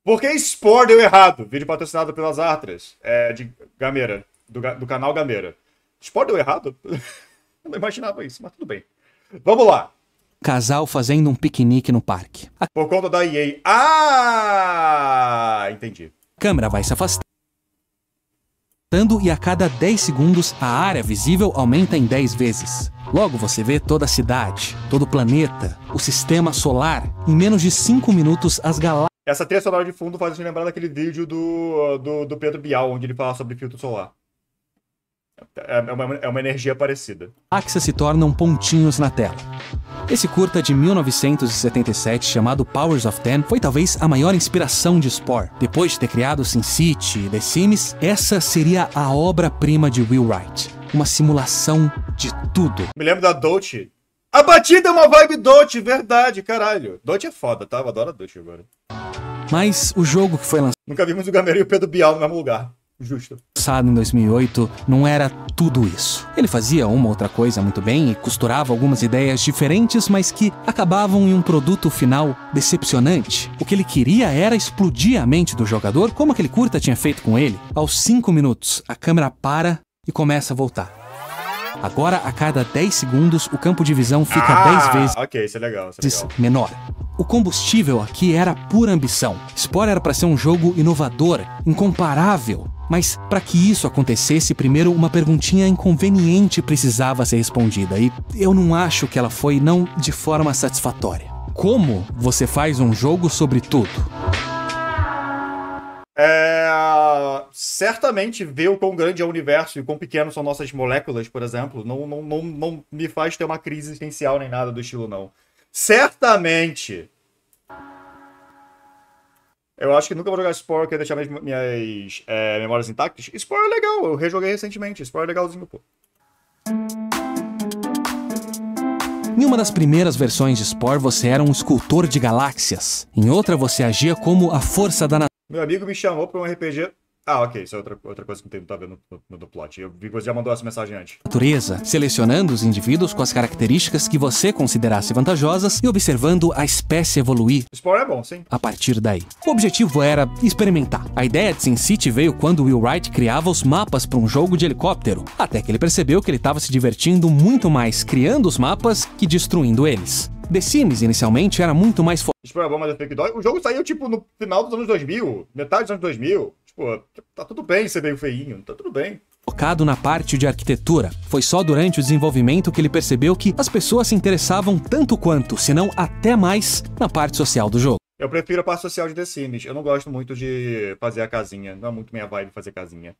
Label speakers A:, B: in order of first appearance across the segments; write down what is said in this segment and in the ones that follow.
A: Por que Spore deu errado? Vídeo patrocinado pelas Artras, de Gamera, do canal Gamera. Spore deu errado? Eu não imaginava isso, mas tudo bem. Vamos lá.
B: Casal fazendo um piquenique no parque. A
A: Por conta da EA. Ah, entendi.
B: câmera vai se afastando e a cada 10 segundos a área visível aumenta em 10 vezes. Logo você vê toda a cidade, todo o planeta, o sistema solar. Em menos de 5 minutos as galáxias
A: Essa trilha sonora de fundo faz a gente lembrar daquele vídeo do Pedro Bial, onde ele fala sobre filtro solar. É uma energia parecida.
B: se tornam pontinhos na tela. Esse curta de 1977, chamado Powers of Ten, foi talvez a maior inspiração de Spore. Depois de ter criado SimCity e The Sims, essa seria a obra-prima de Will Wright. Uma simulação de tudo.
A: Me lembro da Dolce. A batida é uma vibe Dolce, verdade, caralho. Dolce é foda, tá? Eu adoro a Dolce agora.
B: Mas o jogo que foi
A: Nunca vimos o Gamera e o Pedro Bial no mesmo lugar. Justo.
B: lançado em 2008 não era tudo isso. Ele fazia uma outra coisa muito bem e costurava algumas ideias diferentes, mas que acabavam em um produto final decepcionante. O que ele queria era explodir a mente do jogador, como aquele curta tinha feito com ele. Aos 5 minutos, a câmera para e começa a voltar. Agora, a cada 10 segundos, o campo de visão fica 10 vezes
A: ok, isso é legal, isso é legal.
B: menor. O combustível aqui era pura ambição. Spore era para ser um jogo inovador, incomparável. Mas para que isso acontecesse, primeiro uma perguntinha inconveniente precisava ser respondida. E eu não acho que ela foi não de forma satisfatória. Como você faz um jogo sobre tudo?
A: Certamente ver o quão grande é o universo e quão pequeno são nossas moléculas, por exemplo, não me faz ter uma crise existencial nem nada do estilo, não. Certamente. Eu acho que nunca vou jogar Spore, quero deixar minhas memórias intactas. Spore é legal, eu rejoguei recentemente. Spore é legalzinho, pô.
B: Em uma das primeiras versões de Spore, você era um escultor de galáxias. Em outra, você agia como a força da
A: Meu amigo me chamou pra um RPG... Ah, ok, isso é outra coisa que não tá vendo no plot. Eu vi que você já mandou essa mensagem antes.
B: natureza, selecionando os indivíduos com as características que você considerasse vantajosas e observando a espécie evoluir
A: Spore é bom, sim.
B: a partir daí. O objetivo era experimentar. A ideia de SimCity veio quando Will Wright criava os mapas para um jogo de helicóptero, até que ele percebeu que ele estava se divertindo muito mais criando os mapas que destruindo eles. The Sims, inicialmente, era muito mais
A: Spore é bom, mas é fake dói. O jogo saiu, tipo, no final dos anos 2000, metade dos anos 2000. Tipo, tá tudo bem ser meio feinho, tá tudo bem.
B: focado na parte de arquitetura. Foi só durante o desenvolvimento que ele percebeu que as pessoas se interessavam tanto quanto, se não até mais, na parte social do jogo.
A: Eu prefiro a parte social de The Sims. Eu não gosto muito de fazer a casinha. Não é muito minha vibe fazer casinha.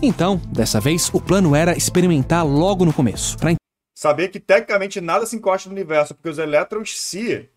B: Então, dessa vez, o plano era experimentar logo no começo, para
A: Saber que tecnicamente nada se encosta no universo, porque os elétrons se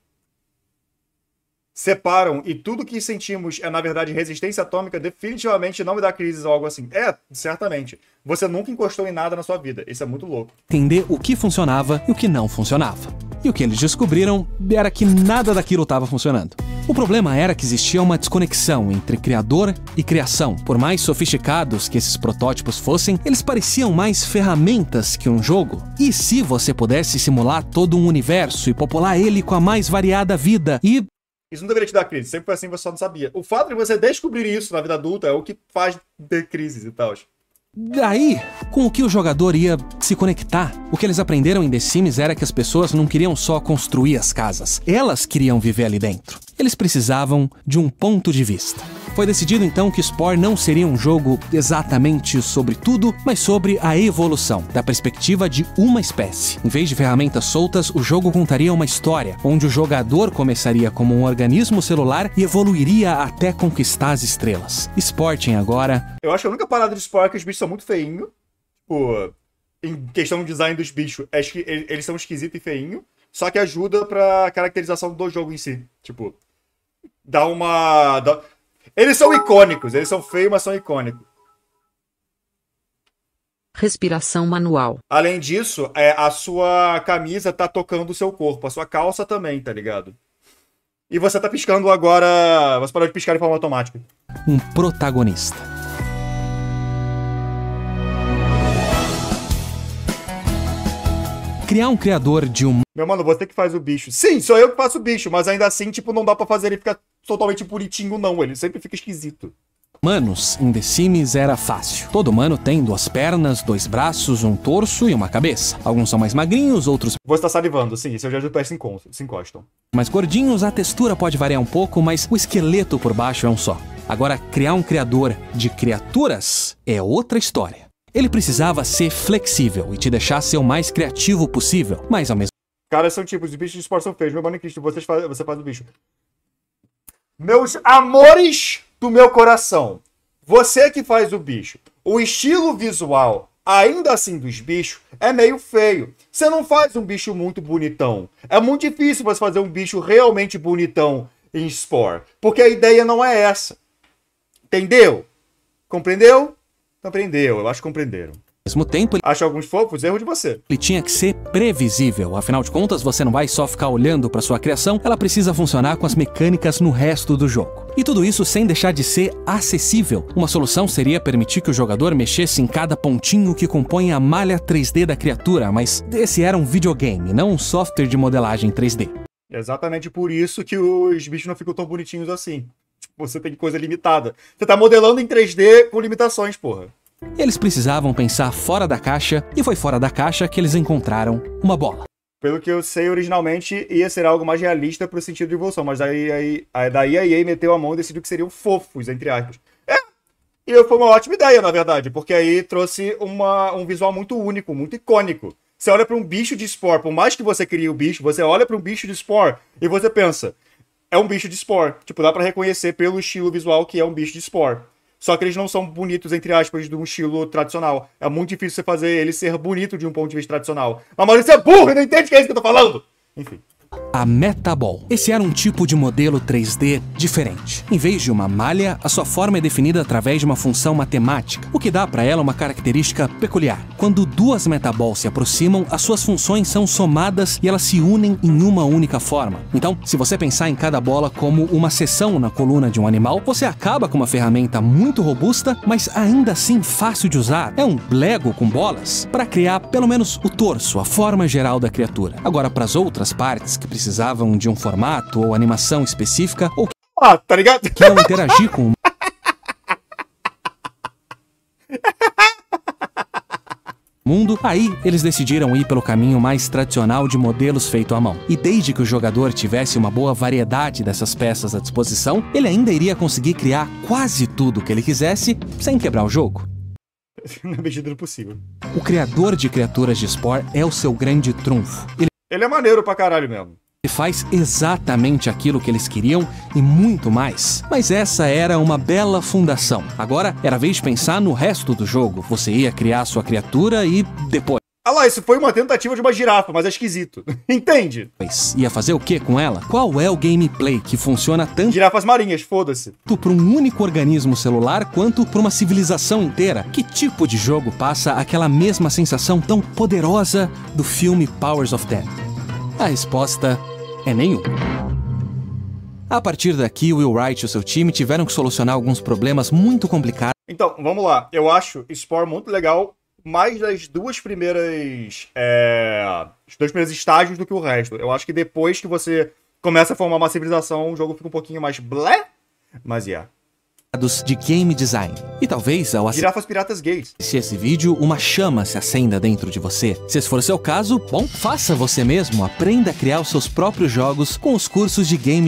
A: separam e tudo que sentimos é, na verdade, resistência atômica, definitivamente não me dá crise ou algo assim. Certamente. Você nunca encostou em nada na sua vida. Isso é muito louco.
B: entender o que funcionava e o que não funcionava. E o que eles descobriram era que nada daquilo estava funcionando. O problema era que existia uma desconexão entre criador e criação. Por mais sofisticados que esses protótipos fossem, eles pareciam mais ferramentas que um jogo. E se você pudesse simular todo um universo e popular ele com a mais variada vida e...
A: Isso não deveria te dar crise. Sempre foi assim, você só não sabia. O fato de você descobrir isso na vida adulta é o que faz ter crises e tal.
B: Daí, com o que o jogador ia se conectar? O que eles aprenderam em The Sims era que as pessoas não queriam só construir as casas. Elas queriam viver ali dentro. Eles precisavam de um ponto de vista. Foi decidido então que Spore não seria um jogo exatamente sobre tudo, mas sobre a evolução, da perspectiva de uma espécie. Em vez de ferramentas soltas, o jogo contaria uma história, onde o jogador começaria como um organismo celular e evoluiria até conquistar as estrelas. Spore tem agora...
A: Eu acho que a única parada de Spore é que os bichos são muito feinhos. Tipo, em questão do design dos bichos, acho que eles são esquisitos e feinhos, só que ajuda pra caracterização do jogo em si. Tipo, dá uma... Eles são icônicos, eles são feios, mas são icônicos.
C: Respiração manual.
A: Além disso, a sua camisa tá tocando o seu corpo, a sua calça também, tá ligado? E você tá piscando agora... Você parou de piscar de forma automática.
B: Um protagonista. Criar um criador de um...
A: Meu mano, você que faz o bicho. Sim, sou eu que faço o bicho, mas ainda assim, tipo, não dá pra fazer ele ficar totalmente bonitinho, não. Ele sempre fica esquisito.
B: Humanos em The Sims era fácil. Todo humano tem 2 pernas, 2 braços, um torso e uma cabeça. Alguns são mais magrinhos, outros
A: Você tá salivando, sim. Esse é o dia do PS se encostam.
B: mais gordinhos. A textura pode variar um pouco, mas o esqueleto por baixo é um só. Agora, criar um criador de criaturas é outra história. Ele precisava ser flexível e te deixar ser o mais criativo possível, mas ao mesmo
A: Caras são tipos, os bichos de esporte são feios. Meu mano Cristo, você faz o bicho. Meus amores do meu coração. Você que faz o bicho. O estilo visual, ainda assim, dos bichos, é meio feio. Você não faz um bicho muito bonitão. É muito difícil você fazer um bicho realmente bonitão em Spore. Porque a ideia não é essa. Entendeu? Compreendeu? Compreendeu. Eu acho que compreenderam.
B: tempo,
A: Acho alguns fofos, erro de você.
B: ele tinha que ser previsível. Afinal de contas, você não vai só ficar olhando para sua criação, ela precisa funcionar com as mecânicas no resto do jogo. E tudo isso sem deixar de ser acessível. Uma solução seria permitir que o jogador mexesse em cada pontinho que compõe a malha 3D da criatura, mas esse era um videogame, não um software de modelagem 3D.
A: Exatamente por isso que os bichos não ficam tão bonitinhos assim. Tipo, você tem coisa limitada. Você tá modelando em 3D com limitações, porra.
B: Eles precisavam pensar fora da caixa, e foi fora da caixa que eles encontraram uma bola.
A: Pelo que eu sei, originalmente ia ser algo mais realista pro sentido de evolução, mas daí a EA meteu a mão e decidiu que seriam fofos, entre aspas. E foi uma ótima ideia, na verdade, porque aí trouxe um visual muito único, muito icônico. Você olha pra um bicho de Spore, por mais que você crie o bicho, você olha pra um bicho de Spore e você pensa, é um bicho de Spore. Tipo, dá pra reconhecer pelo estilo visual que é um bicho de Spore. Só que eles não são bonitos, entre aspas, de um estilo tradicional. É muito difícil você fazer ele ser bonito de um ponto de vista tradicional. Mas você é burro e não entende o que é isso que eu tô falando! Enfim.
B: A Metaball. Esse era um tipo de modelo 3D diferente. Em vez de uma malha, a sua forma é definida através de uma função matemática, o que dá para ela uma característica peculiar. Quando 2 Metaballs se aproximam, as suas funções são somadas e elas se unem em uma única forma. Então, se você pensar em cada bola como uma seção na coluna de um animal, você acaba com uma ferramenta muito robusta, mas ainda assim fácil de usar. É um Lego com bolas para criar pelo menos o torso, a forma geral da criatura. Agora, para as outras partes que precisavam de um formato ou animação específica ou
A: Tá ligado?
B: que não interagir com o mundo, aí eles decidiram ir pelo caminho mais tradicional de modelos feito à mão. E desde que o jogador tivesse uma boa variedade dessas peças à disposição, ele ainda iria conseguir criar quase tudo o que ele quisesse sem quebrar o jogo.
A: Na medida do possível.
B: O criador de criaturas de Spore é o seu grande trunfo.
A: Ele é maneiro pra caralho mesmo.
B: Ele faz exatamente aquilo que eles queriam e muito mais. Mas essa era uma bela fundação. Agora era a vez de pensar no resto do jogo. Você ia criar sua criatura e depois
A: Ah lá, isso foi uma tentativa de uma girafa, mas é esquisito. Entende?
B: ia fazer o que com ela? Qual é o gameplay que funciona tanto
A: Girafas marinhas, foda-se.
B: para um único organismo celular quanto para uma civilização inteira? Que tipo de jogo passa aquela mesma sensação tão poderosa do filme Powers of Ten? A resposta é nenhum. A partir daqui, Will Wright e o seu time tiveram que solucionar alguns problemas muito complicados
A: Então, vamos lá. Eu acho Spore muito legal, mais das duas primeiras... os 2 primeiros estágios do que o resto. Eu acho que depois que você começa a formar uma civilização, o jogo fica um pouquinho mais blé, mas
B: de game design. E talvez, ao
A: Girafas piratas gays.
B: assistir esse vídeo, uma chama se acenda dentro de você. Se esse for o seu caso, bom, faça você mesmo. Aprenda a criar os seus próprios jogos com os cursos de game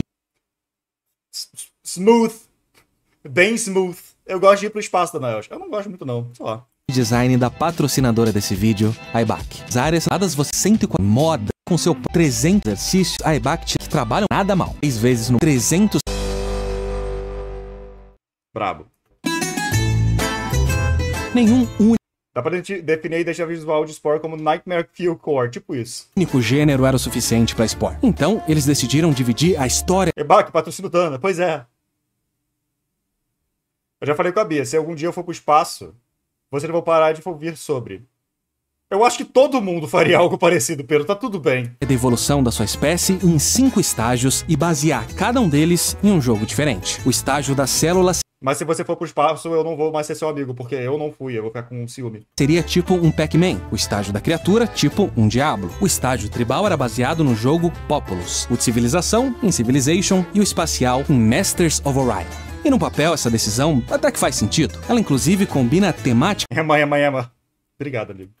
A: Smooth. Bem smooth. Eu gosto de ir pro espaço da Naosh. Eu não gosto muito não, sei lá.
B: design da patrocinadora desse vídeo, a iBac. As áreas dadas você 140 moda com seu 300 exercícios, a iBac que trabalham nada mal. 6 vezes no 300.
A: Brabo.
B: Nenhum
A: Dá pra definir e deixar visual de Spore como Nightmare Fuel Core, tipo isso.
B: único gênero era o suficiente para Spore. Então, eles decidiram dividir a história
A: Ebac, patrocínio Dana, pois é. Eu já falei com a Bia, se algum dia eu for pro espaço, vocês vão parar de ouvir sobre. Eu acho que todo mundo faria algo parecido, Pedro, tá tudo bem.
B: da evolução da sua espécie em 5 estágios e basear cada um deles em um jogo diferente. O estágio das células
A: Mas se você for pro espaço, eu não vou mais ser seu amigo, porque eu não fui, eu vou ficar com ciúme.
B: Seria tipo um Pac-Man, o estágio da criatura, tipo um Diablo. O estágio tribal era baseado no jogo Populous, o de civilização em Civilization e o espacial em Masters of Orion. E no papel, essa decisão até que faz sentido. Ela inclusive combina
A: Ema. Obrigado, amigo.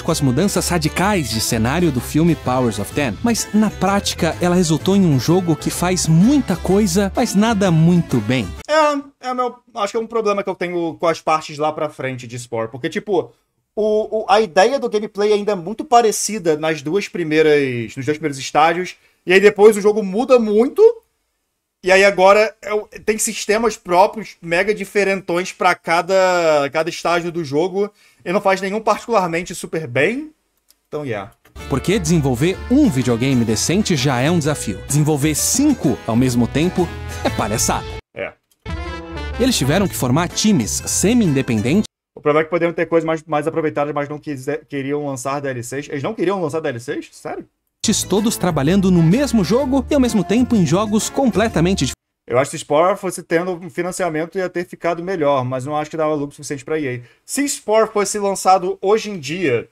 B: com as mudanças radicais de cenário do filme Powers of Ten, mas na prática ela resultou em um jogo que faz muita coisa, mas nada muito bem.
A: Acho que é um problema que eu tenho com as partes lá pra frente de Spore, porque, tipo, a ideia do gameplay ainda é muito parecida nos dois primeiros estágios, e aí depois o jogo muda muito, e aí agora tem sistemas próprios, mega diferentões pra cada estágio do jogo, e não faz nenhum particularmente super bem. Então,
B: Porque desenvolver um videogame decente já é um desafio. Desenvolver 5 ao mesmo tempo é palhaçada. Eles tiveram que formar times semi-independentes.
A: O problema é que poderiam ter coisas mais aproveitadas, mas não queriam lançar DLCs. Eles não queriam lançar DLCs? Sério?
B: Todos trabalhando no mesmo jogo e ao mesmo tempo em jogos completamente diferentes.
A: Eu acho que se Spore fosse tendo um financiamento ia ter ficado melhor, mas não acho que dava lucro suficiente pra EA. Se Spore fosse lançado hoje em dia,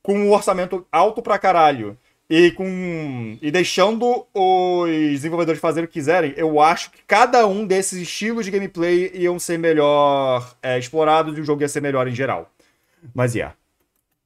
A: com um orçamento alto pra caralho, e deixando os desenvolvedores fazerem o que quiserem, eu acho que cada um desses estilos de gameplay iam ser melhor explorados e o jogo ia ser melhor em geral. Mas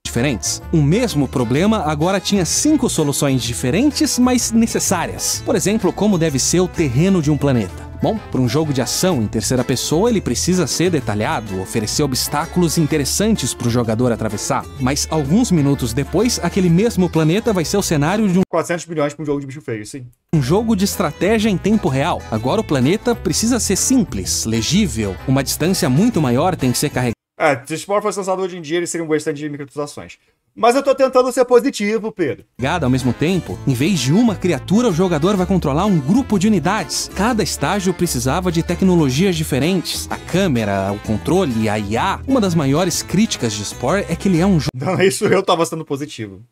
B: diferentes. O mesmo problema agora tinha 5 soluções diferentes, mas necessárias. Por exemplo, como deve ser o terreno de um planeta. Bom, para um jogo de ação em terceira pessoa, ele precisa ser detalhado, oferecer obstáculos interessantes para o jogador atravessar. Mas alguns minutos depois, aquele mesmo planeta vai ser o cenário de
A: 400 milhões para um jogo de bicho feio, sim.
B: Um jogo de estratégia em tempo real. Agora o planeta precisa ser simples, legível, uma distância muito maior tem que ser carregada.
A: Se Spore fosse lançado hoje em dia, ele seria um bastante de microtransações. Mas eu tô tentando ser positivo, Pedro.
B: Ao mesmo tempo, em vez de uma criatura, o jogador vai controlar um grupo de unidades. Cada estágio precisava de tecnologias diferentes. A câmera, o controle, a IA. Uma das maiores críticas de Spore é que ele é um
A: Não, isso eu tava sendo positivo.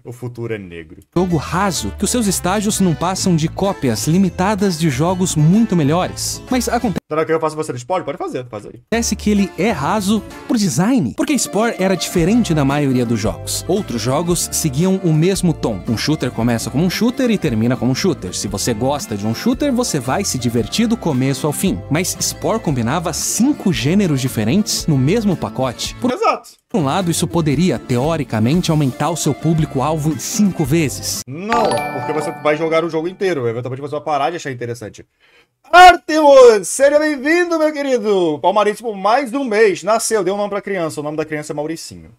A: O futuro é negro.
B: Jogo raso, que os seus estágios não passam de cópias limitadas de jogos muito melhores. Mas acontece...
A: Será que eu faço você no spoiler? Pode fazer, faz aí.
B: Acontece que ele é raso por design. Porque Spore era diferente da maioria dos jogos. Outros jogos seguiam o mesmo tom. Um shooter começa como um shooter e termina como um shooter. Se você gosta de um shooter, você vai se divertir do começo ao fim. Mas Spore combinava 5 gêneros diferentes no mesmo pacote.
A: Exato.
B: Por um lado, isso poderia, teoricamente, aumentar o seu público-alvo em 5 vezes.
A: Não, porque você vai jogar o jogo inteiro. Eventualmente você vai parar de achar interessante. Artemus, seja bem-vindo, meu querido. Palmarense por mais de um mês. Nasceu, deu um nome pra criança. O nome da criança é Mauricinho.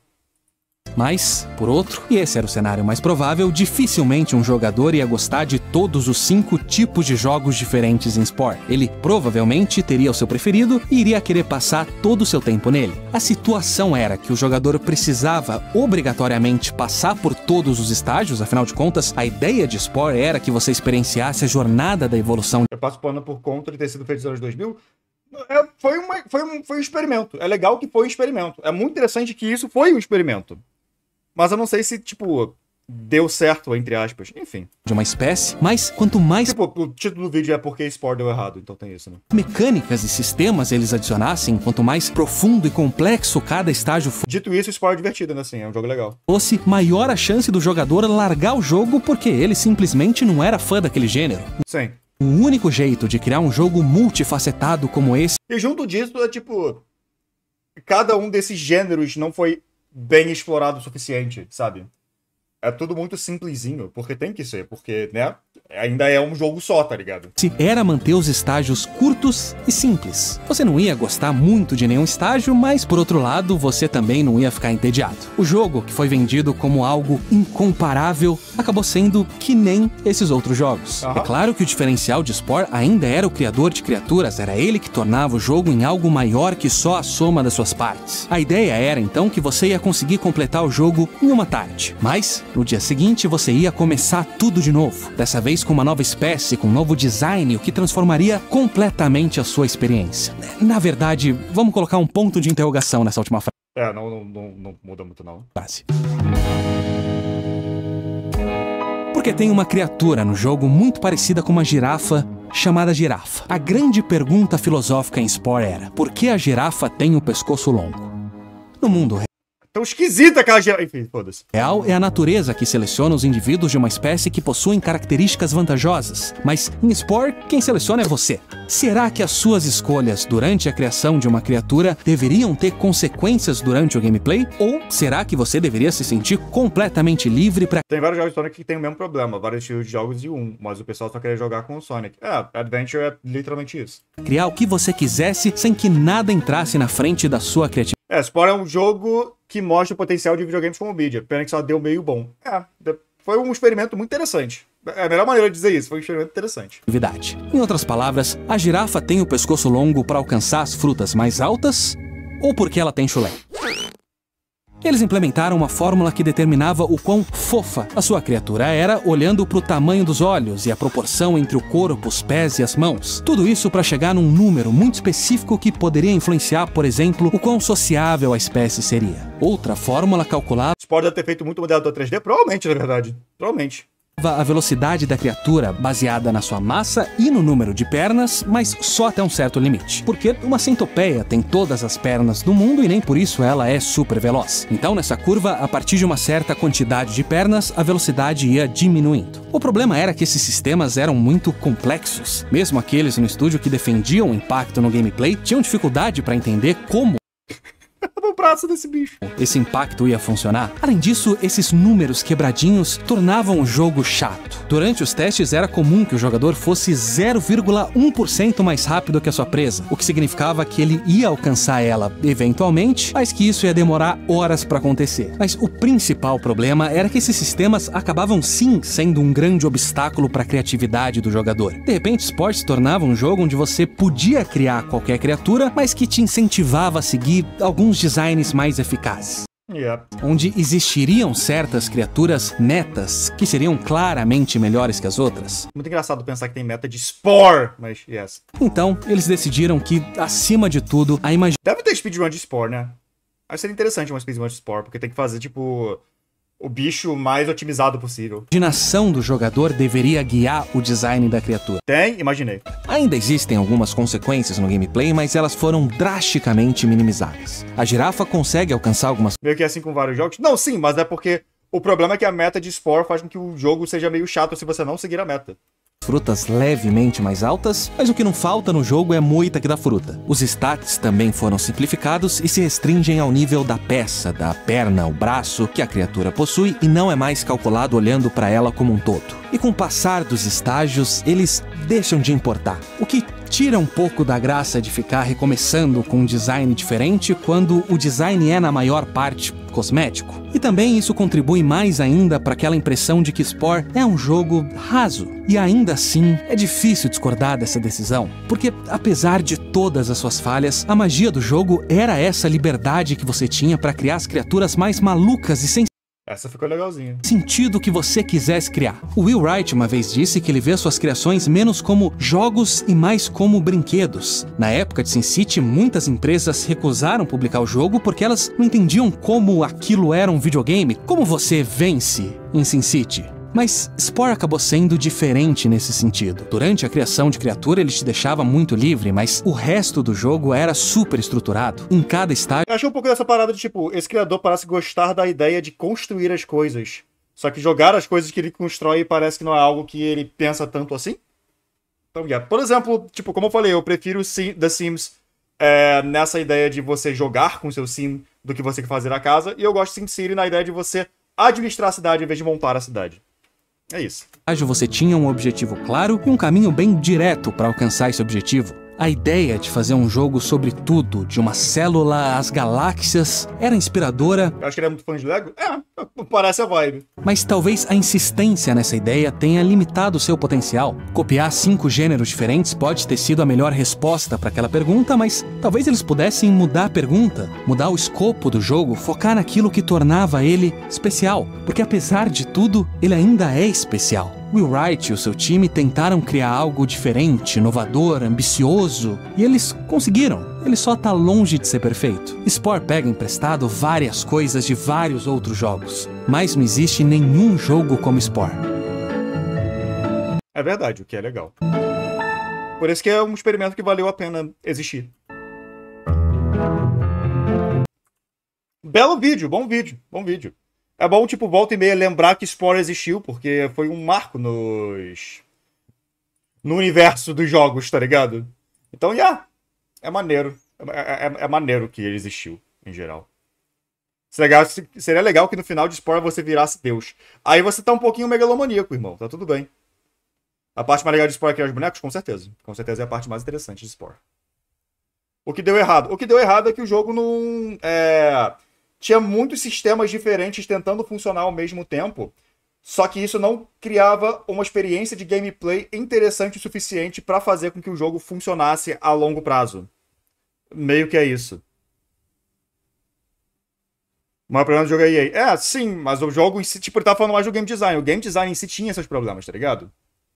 B: Mas, por outro, e esse era o cenário mais provável, dificilmente um jogador ia gostar de todos os 5 tipos de jogos diferentes em Spore. Ele provavelmente teria o seu preferido e iria querer passar todo o seu tempo nele. A situação era que o jogador precisava obrigatoriamente passar por todos os estágios, afinal de contas, a ideia de Spore era que você experienciasse a jornada da evolução.
A: Eu passo pano por conta de ter sido feito nos anos 2000. Foi um experimento. É legal que foi um experimento. É muito interessante que isso foi um experimento. Mas eu não sei se, deu certo, entre aspas. Enfim.
B: De uma espécie, mas quanto mais...
A: o título do vídeo é porque Spore deu errado, então tem isso, né?
B: Mecânicas e sistemas eles adicionassem, quanto mais profundo e complexo cada estágio
A: Dito isso, Spore é divertido, né? Assim, é um jogo legal.
B: Fosse, maior a chance do jogador largar o jogo porque ele simplesmente não era fã daquele gênero.
A: Sim.
B: O único jeito de criar um jogo multifacetado como esse...
A: E junto disso, cada um desses gêneros não foi bem explorado o suficiente, sabe? É tudo muito simplesinho, porque tem que ser, porque, né, ainda é um jogo só, tá ligado?
B: Se era manter os estágios curtos e simples. Você não ia gostar muito de nenhum estágio, mas por outro lado, você também não ia ficar entediado. O jogo, que foi vendido como algo incomparável, acabou sendo que nem esses outros jogos. É claro que o diferencial de Spore ainda era o criador de criaturas, era ele que tornava o jogo em algo maior que só a soma das suas partes. A ideia era então que você ia conseguir completar o jogo em uma tarde, mas no dia seguinte você ia começar tudo de novo, dessa vez com uma nova espécie, com um novo design, o que transformaria completamente a sua experiência. Na verdade, vamos colocar um ponto de interrogação nessa última frase.
A: Não muda muito não.
B: Porque tem uma criatura no jogo muito parecida com uma girafa chamada girafa. A grande pergunta filosófica em Spore era: por que a girafa tem o pescoço longo? No mundo
A: Tão esquisita aquela girafa. Enfim, foda-se.
B: real, é a natureza que seleciona os indivíduos de uma espécie que possuem características vantajosas. Mas em Spore, quem seleciona é você. Será que as suas escolhas durante a criação de uma criatura deveriam ter consequências durante o gameplay? Ou será que você deveria se sentir completamente livre para
A: Tem vários jogos de Sonic que tem o mesmo problema, vários estilos de jogos de um, mas o pessoal só quer jogar com o Sonic. Adventure é literalmente isso.
B: criar o que você quisesse sem que nada entrasse na frente da sua criatividade?
A: Spore é um jogo que mostra o potencial de videogames como mídia, pena que só deu meio bom. Foi um experimento muito interessante. É a melhor maneira de dizer isso, foi um experimento interessante.
B: Em outras palavras, a girafa tem o pescoço longo para alcançar as frutas mais altas ou porque ela tem chulé? Eles implementaram uma fórmula que determinava o quão fofa a sua criatura era, olhando para o tamanho dos olhos e a proporção entre o corpo, os pés e as mãos. Tudo isso para chegar num número muito específico que poderia influenciar, por exemplo, o quão sociável a espécie seria. Outra fórmula calculava
A: Spore deve ter feito muito modelador 3D? Provavelmente, na verdade. Provavelmente.
B: a velocidade da criatura baseada na sua massa e no número de pernas, mas só até um certo limite. Porque uma centopeia tem todas as pernas do mundo e nem por isso ela é super veloz. Então, nessa curva, a partir de uma certa quantidade de pernas, a velocidade ia diminuindo. O problema era que esses sistemas eram muito complexos. Mesmo aqueles no estúdio que defendiam o impacto no gameplay tinham dificuldade para entender como
A: O braço desse bicho.
B: esse impacto ia funcionar. Além disso, esses números quebradinhos tornavam o jogo chato. Durante os testes era comum que o jogador fosse 0,1% mais rápido que a sua presa, o que significava que ele ia alcançar ela eventualmente, mas que isso ia demorar horas para acontecer. Mas o principal problema era que esses sistemas acabavam sim sendo um grande obstáculo para a criatividade do jogador. De repente, Spore se tornava um jogo onde você podia criar qualquer criatura, mas que te incentivava a seguir alguns designs mais eficazes. Onde existiriam certas criaturas metas que seriam claramente melhores que as outras.
A: Muito engraçado pensar que tem meta de Spore, mas yes.
B: Então, eles decidiram que, acima de tudo, a
A: Deve ter speedrun de Spore, né? Acho que seria interessante uma speedrun de Spore, porque tem que fazer, tipo, o bicho mais otimizado possível.
B: imaginação do jogador deveria guiar o design da criatura.
A: Tem? Imaginei.
B: Ainda existem algumas consequências no gameplay, mas elas foram drasticamente minimizadas. A girafa consegue alcançar algumas
A: Meio que assim com vários jogos. Não, sim, mas é porque o problema é que a meta de Spore faz com que o jogo seja meio chato se você não seguir a meta.
B: frutas levemente mais altas, mas o que não falta no jogo é moita que dá fruta. Os stats também foram simplificados e se restringem ao nível da peça, da perna, o braço que a criatura possui e não é mais calculado olhando para ela como um todo. E com o passar dos estágios, eles deixam de importar, o que tira um pouco da graça de ficar recomeçando com um design diferente quando o design é na maior parte cosmético. E também isso contribui mais ainda para aquela impressão de que Spore é um jogo raso. E ainda assim, é difícil discordar dessa decisão, porque apesar de todas as suas falhas, a magia do jogo era essa liberdade que você tinha para criar as criaturas mais malucas e sem
A: Essa ficou legalzinha.
B: sentido que você quisesse criar. O Will Wright uma vez disse que ele vê suas criações menos como jogos e mais como brinquedos. Na época de SimCity, muitas empresas recusaram publicar o jogo porque elas não entendiam como aquilo era um videogame, como você vence em SimCity. Mas Spore acabou sendo diferente nesse sentido. Durante a criação de criatura, ele te deixava muito livre, mas o resto do jogo era super estruturado. Em cada estágio,
A: Eu achei um pouco dessa parada de, tipo, esse criador parece gostar da ideia de construir as coisas. Só que jogar as coisas que ele constrói parece que não é algo que ele pensa tanto assim. Então, por exemplo, tipo, como eu falei, eu prefiro The Sims nessa ideia de você jogar com o seu sim do que você fazer a casa. E eu gosto de SimCity na ideia de você administrar a cidade em vez de montar a cidade. É isso.
B: você tinha um objetivo claro e um caminho bem direto para alcançar esse objetivo. A ideia de fazer um jogo sobre tudo, de uma célula às galáxias, era inspiradora,
A: Eu acho que ele é muito fã de Lego. Parece a vibe.
B: mas talvez a insistência nessa ideia tenha limitado seu potencial. Copiar 5 gêneros diferentes pode ter sido a melhor resposta para aquela pergunta, mas talvez eles pudessem mudar a pergunta, mudar o escopo do jogo, focar naquilo que tornava ele especial, porque apesar de tudo, ele ainda é especial. Will Wright e o seu time tentaram criar algo diferente, inovador, ambicioso, e eles conseguiram. Ele só tá longe de ser perfeito. Spore pega emprestado várias coisas de vários outros jogos, mas não existe nenhum jogo como Spore.
A: É verdade, o que é legal. Por isso que é um experimento que valeu a pena existir. Belo vídeo, bom vídeo, bom vídeo. É bom, tipo, volta e meia lembrar que Spore existiu, porque foi um marco no universo dos jogos, tá ligado? Então, é maneiro. É maneiro que ele existiu, em geral. Seria legal que no final de Spore você virasse Deus. Aí você tá um pouquinho megalomaníaco, irmão. Tá tudo bem. A parte mais legal de Spore é criar os bonecos? Com certeza. Com certeza é a parte mais interessante de Spore. O que deu errado? O que deu errado é que o jogo não... tinha muitos sistemas diferentes tentando funcionar ao mesmo tempo. Só que isso não criava uma experiência de gameplay interessante o suficiente pra fazer com que o jogo funcionasse a longo prazo. Meio que é isso. O maior problema do jogo é EA. Sim, mas o jogo em si, tipo, ele tá falando mais do game design. O game design em si tinha esses problemas, tá ligado?